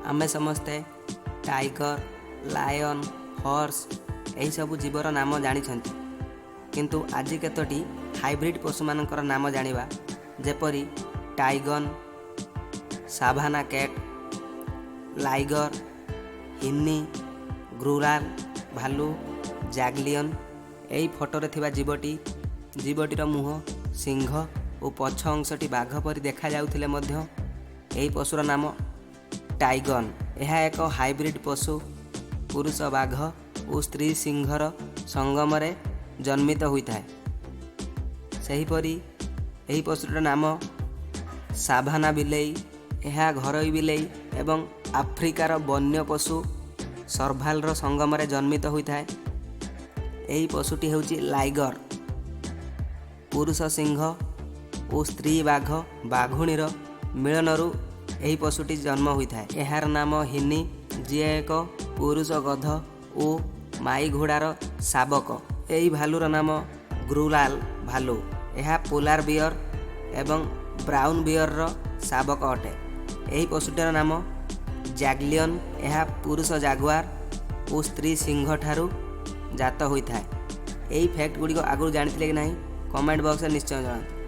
आमे समस्ते tiger, lion, horse यही सब जीवर नाम जानिछंती, किंतु आज केतोटी हाइब्रिड पशु मानकर नाम जानिबा जेपरी टाइगन, साभाना कैट, लाइगर, हिन्नी, ग्रुराल, भालू, जैगलियन। यही फोटोरे थिबा जीवटीर मुह, सिंह और पछ अंशटी बाघ परी देखा जाउथिले मध्य एही पशुर नाम टाइगन। यह एक हाइब्रिड पशु पुरुष बाघ और स्त्री सिंहर संगम रे जन्मित होता है। सेहीपरि एही पशुटर नाम साभाना बिलेई। यह घरोई बिलेई एवं आफ्रिकार वन्य पशु सर्भालर संगम रे जन्मित होता है। यही पशुटी हेउची लाइगर। पुरुष सिंह और स्त्री बाघ बाघुणीर मिलनरू यही पशुटी जन्म होता है। यार नाम हिन्नी, जी एक पुरुष गध और माई घोड़ार शावक। यही भालूर नाम ग्रुराल भालू। यह पोलार बियर एवं ब्राउन बियर शावक अटे। यही पशुटीर नाम जैगलियन। यह पुरुष जागुआर और स्त्री सिंह ठारू जात होता है। यही फैक्ट गुड़िक आगु जानी कि नहीं कमेंट बॉक्स में निश्चय जनातु।